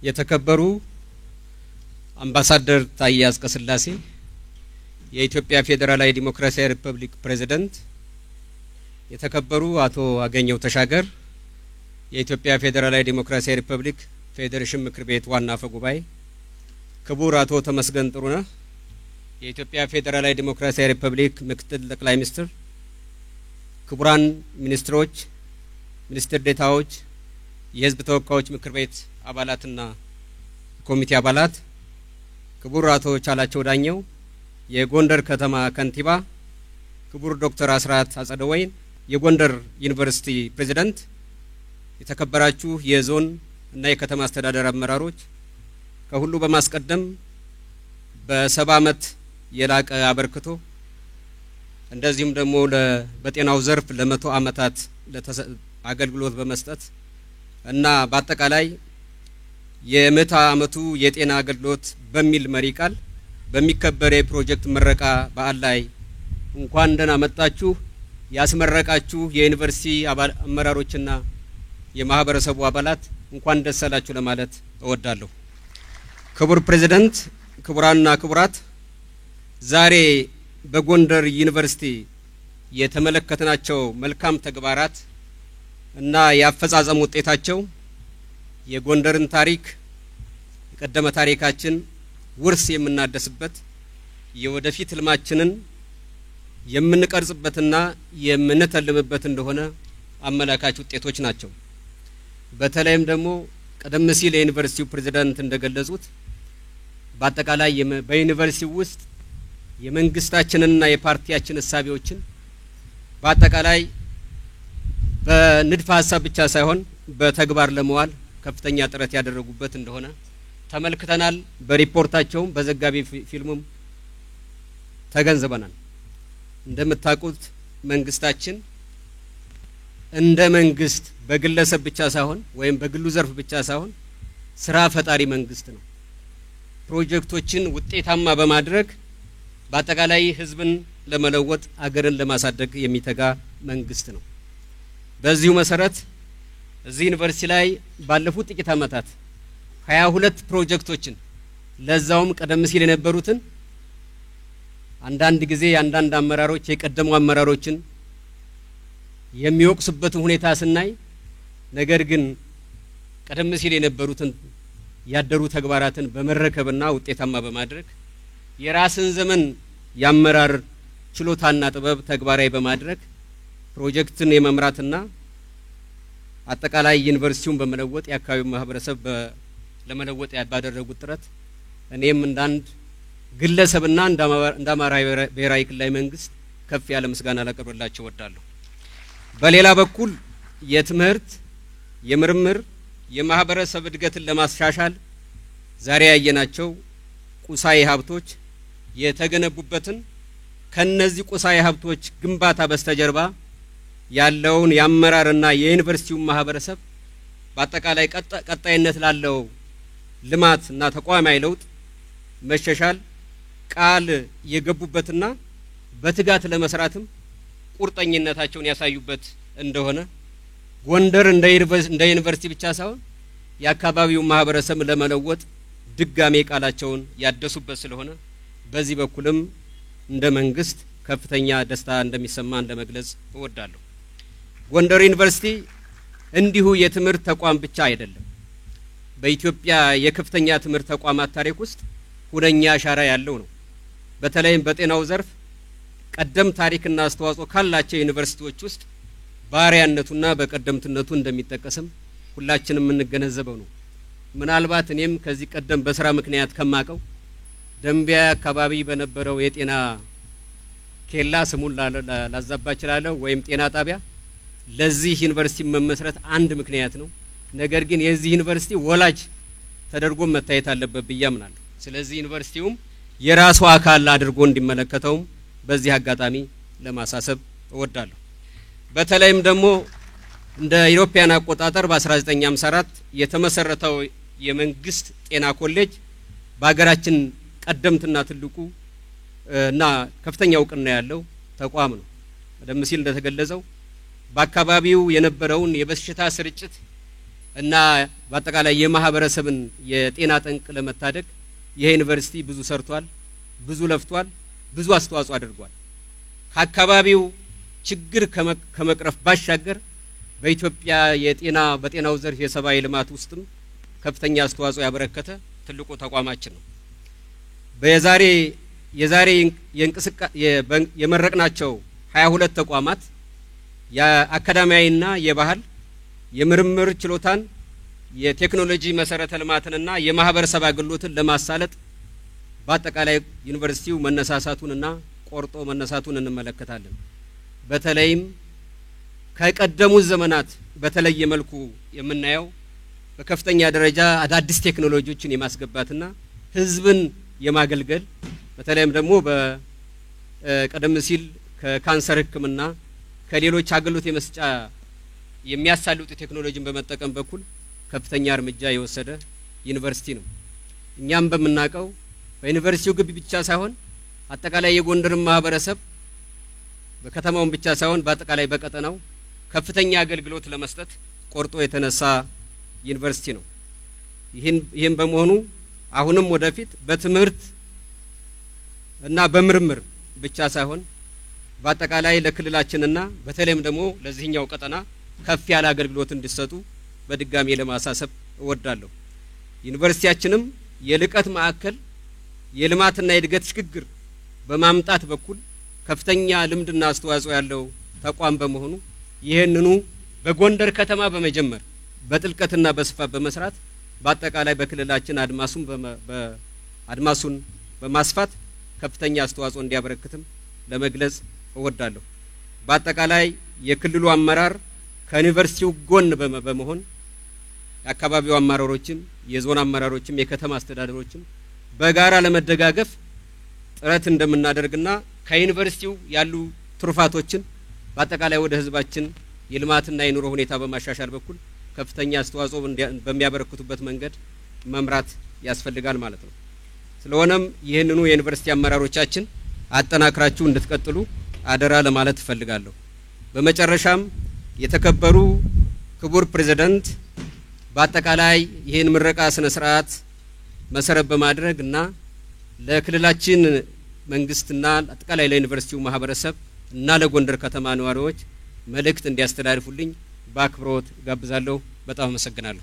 የተከበሩ አምባሳደር ታዬ አጽቀሥላሴ የኢትዮጵያ ፌዴራላዊ ዲሞክራሲያዊ ሪፐብሊክ ፕሬዝዳንት፣ የተከበሩ አቶ አገኘው ተሻገር የኢትዮጵያ ፌዴራላዊ ዲሞክራሲያዊ ሪፐብሊክ ፌዴሬሽን ምክር ቤት ዋና አፈ ጉባኤ፣ ክቡር አቶ ተመስገን ጥሩነህ የኢትዮጵያ ፌዴራላዊ ዲሞክራሲያዊ ሪፐብሊክ ምክትል ጠቅላይ ሚኒስትር፣ ክቡራን ሚኒስትሮች፣ ሚኒስትር ዴታዎች፣ የሕዝብ ተወካዮች ምክር ቤት አባላትና ኮሚቴ አባላት፣ ክቡር አቶ ቻላቸው ዳኘው የጎንደር ከተማ ከንቲባ፣ ክቡር ዶክተር አስራት አጸደወይን የጎንደር ዩኒቨርሲቲ ፕሬዝዳንት፣ የተከበራችሁ የዞን እና የከተማ አስተዳደር አመራሮች፣ ከሁሉ በማስቀደም በ70 ዓመት የላቀ አበርክቶ እንደዚሁም ደግሞ በጤናው ዘርፍ ለ100 ዓመታት አገልግሎት በመስጠት እና በአጠቃላይ የ100 ዓመቱ የጤና አገልግሎት በሚል መሪ ቃል በሚከበር የፕሮጀክት ምረቃ በዓል ላይ እንኳን ደህና መጣችሁ ያስመረቃችሁ የዩኒቨርሲቲ አመራሮችና የማህበረሰቡ አባላት እንኳን ደስ አላችሁ ለማለት እወዳለሁ። ክቡር ፕሬዝዳንት፣ ክቡራንና ክቡራት፣ ዛሬ በጎንደር ዩኒቨርሲቲ የተመለከትናቸው መልካም ተግባራት እና ያፈጻጸም ውጤታቸው የጎንደርን ታሪክ የቀደመ ታሪካችን ውርስ የምናደስበት የወደፊት ህልማችንን የምንቀርጽበትና የምንተልምበት እንደሆነ አመላካች ውጤቶች ናቸው። በተለይም ደግሞ ቀደም ሲል የዩኒቨርሲቲው ፕሬዝዳንት እንደገለጹት በአጠቃላይ በዩኒቨርሲቲው ውስጥ የመንግስታችንና የፓርቲያችን እሳቤዎችን በአጠቃላይ በንድፈ ሐሳብ ብቻ ሳይሆን በተግባር ለመዋል ከፍተኛ ጥረት ያደረጉበት እንደሆነ ተመልክተናል። በሪፖርታቸውም በዘጋቢ ፊልሙም ተገንዝበናል። እንደምታውቁት መንግስታችን እንደ መንግስት በግለሰብ ብቻ ሳይሆን ወይም በግሉ ዘርፍ ብቻ ሳይሆን ስራ ፈጣሪ መንግስት ነው። ፕሮጀክቶችን ውጤታማ በማድረግ በአጠቃላይ ህዝብን ለመለወጥ አገርን ለማሳደግ የሚተጋ መንግስት ነው። በዚሁ መሰረት እዚህ ዩኒቨርሲቲ ላይ ባለፉት ጥቂት ዓመታት 22 ፕሮጀክቶችን ለዛውም ቀደም ሲል የነበሩትን አንዳንድ ጊዜ አንዳንድ አመራሮች የቀደሙ አመራሮችን የሚወቅሱበትን ሁኔታ ስናይ፣ ነገር ግን ቀደም ሲል የነበሩትን ያደሩ ተግባራትን በመረከብና ውጤታማ በማድረግ የራስን ዘመን ያመራር ችሎታና ጥበብ ተግባራዊ በማድረግ ፕሮጀክትን የመምራትና አጠቃላይ ዩኒቨርሲቲውን በመለወጥ የአካባቢው ማህበረሰብ ለመለወጥ ባደረጉት ጥረት እኔም እንዳንድ ግለሰብና እንደ አማራ ብሔራዊ ክልላዊ መንግስት ከፍ ያለ ምስጋና ላቀርብላቸው እወዳለሁ። በሌላ በኩል የትምህርት፣ የምርምር፣ የማህበረሰብ እድገትን ለማሻሻል ዛሬ ያየናቸው ቁሳዊ ሀብቶች የተገነቡበትን ከነዚህ ቁሳዊ ሀብቶች ግንባታ በስተጀርባ ያለውን የአመራርና የዩኒቨርሲቲው ማህበረሰብ በአጠቃላይ ቀጣይነት ላለው ልማትና ተቋማዊ ለውጥ መሻሻል ቃል የገቡበትና በትጋት ለመስራትም ቁርጠኝነታቸውን ያሳዩበት እንደሆነ ጎንደር እንደ ዩኒቨርሲቲ ብቻ ሳይሆን የአካባቢው ማህበረሰብ ለመለወጥ ድጋሜ ቃላቸውን ያደሱበት ስለሆነ በዚህ በኩልም እንደ መንግስት ከፍተኛ ደስታ እንደሚሰማ እንደመግለጽ እወዳለሁ። ጎንደር ዩኒቨርሲቲ እንዲሁ የትምህርት ተቋም ብቻ አይደለም። በኢትዮጵያ የከፍተኛ ትምህርት ተቋማት ታሪክ ውስጥ ሁነኛ አሻራ ያለው ነው። በተለይም በጤናው ዘርፍ ቀደም ታሪክና አስተዋጽኦ ካላቸው ዩኒቨርሲቲዎች ውስጥ ባሪያነቱና በቀደምትነቱ እንደሚጠቀስም ሁላችንም የምንገነዘበው ነው። ምናልባት እኔም ከዚህ ቀደም በስራ ምክንያት ከማቀው ደምቢያ አካባቢ በነበረው የጤና ኬላ ስሙን ላዛባ እችላለሁ ወይም ጤና ጣቢያ ለዚህ ዩኒቨርሲቲ መመስረት አንድ ምክንያት ነው። ነገር ግን የዚህ ዩኒቨርሲቲ ወላጅ ተደርጎ መታየት አለበት ብዬ አምናለሁ። ስለዚህ ዩኒቨርሲቲውም የራሱ አካል አድርጎ እንዲመለከተው በዚህ አጋጣሚ ለማሳሰብ እወዳለሁ። በተለይም ደግሞ እንደ ኢሮፒያን አቆጣጠር በ1954 የተመሰረተው የመንግስት ጤና ኮሌጅ በአገራችን ቀደምትና ትልቁ እና ከፍተኛ እውቅና ያለው ተቋም ነው። ቀደም ሲል እንደተገለጸው በአካባቢው የነበረውን የበሽታ ስርጭት እና በአጠቃላይ የማህበረሰብን የጤና ጠንቅ ለመታደግ ይሄ ዩኒቨርሲቲ ብዙ ሰርቷል፣ ብዙ ለፍቷል፣ ብዙ አስተዋጽኦ አድርጓል። ከአካባቢው ችግር ከመቅረፍ ባሻገር በኢትዮጵያ በጤናው ዘርፍ የሰብአዊ ልማት ውስጥም ከፍተኛ አስተዋጽኦ ያበረከተ ትልቁ ተቋማችን ነው። የዛሬ የመረቅናቸው 22 ተቋማት የአካዳሚያዊና የባህል የምርምር ችሎታን የቴክኖሎጂ መሰረተ ልማትንና የማህበረሰብ አገልግሎትን ለማሳለጥ በአጠቃላይ ዩኒቨርሲቲው መነሳሳቱንና ቆርጦ መነሳቱን እንመለከታለን። በተለይም ከቀደሙት ዘመናት በተለየ መልኩ የምናየው በከፍተኛ ደረጃ አዳዲስ ቴክኖሎጂዎችን የማስገባትና ህዝብን የማገልገል በተለይም ደግሞ በቀደም ሲል ከካንሰር ህክምና ከሌሎች አገልግሎት የመስጫ የሚያሳልጡ ቴክኖሎጂን በመጠቀም በኩል ከፍተኛ እርምጃ የወሰደ ዩኒቨርሲቲ ነው። እኛም በመናቀው በዩኒቨርሲቲው ግቢ ብቻ ሳይሆን አጠቃላይ የጎንደር ማህበረሰብ በከተማው ብቻ ሳይሆን በአጠቃላይ በቀጠናው ከፍተኛ አገልግሎት ለመስጠት ቆርጦ የተነሳ ዩኒቨርሲቲ ነው። ይህን በመሆኑ አሁንም ወደፊት በትምህርት እና በምርምር ብቻ ሳይሆን በአጠቃላይ ለክልላችንና በተለይም ደግሞ ለዚህኛው ቀጠና ከፍ ያለ አገልግሎት እንዲሰጡ በድጋሚ ለማሳሰብ እወዳለሁ። ዩኒቨርሲቲያችንም የልቀት ማዕከል የልማትና የእድገት ሽግግር በማምጣት በኩል ከፍተኛ ልምድና አስተዋጽኦ ያለው ተቋም በመሆኑ ይሄንኑ በጎንደር ከተማ በመጀመር በጥልቀትና በስፋት በመስራት በአጠቃላይ በክልላችን አድማሱን በማስፋት ከፍተኛ አስተዋጽኦ እንዲያበረክትም ለመግለጽ እወዳለሁ። በአጠቃላይ የክልሉ አመራር ከዩኒቨርሲቲው ጎን በመሆን የአካባቢው አመራሮችም የዞን አመራሮችም የከተማ አስተዳደሮችም በጋራ ለመደጋገፍ ጥረት እንደምናደርግና ከዩኒቨርሲቲው ያሉ ትሩፋቶችን በአጠቃላይ ወደ ህዝባችን የልማትና የኑሮ ሁኔታ በማሻሻል በኩል ከፍተኛ አስተዋጽኦ በሚያበረክቱበት መንገድ መምራት ያስፈልጋል ማለት ነው። ስለሆነም ይህንኑ የዩኒቨርሲቲ አመራሮቻችን አጠናክራችሁ እንድትቀጥሉ አደራ ለማለት እፈልጋለሁ። በመጨረሻም የተከበሩ ክቡር ፕሬዝዳንት በአጠቃላይ ይህን ምረቃ ስነ ስርዓት መሰረት በማድረግ እና ለክልላችን መንግስትና አጠቃላይ ለዩኒቨርሲቲው ማህበረሰብ እና ለጎንደር ከተማ ነዋሪዎች መልእክት እንዲያስተላልፉልኝ በአክብሮት ጋብዛለሁ። በጣም አመሰግናለሁ።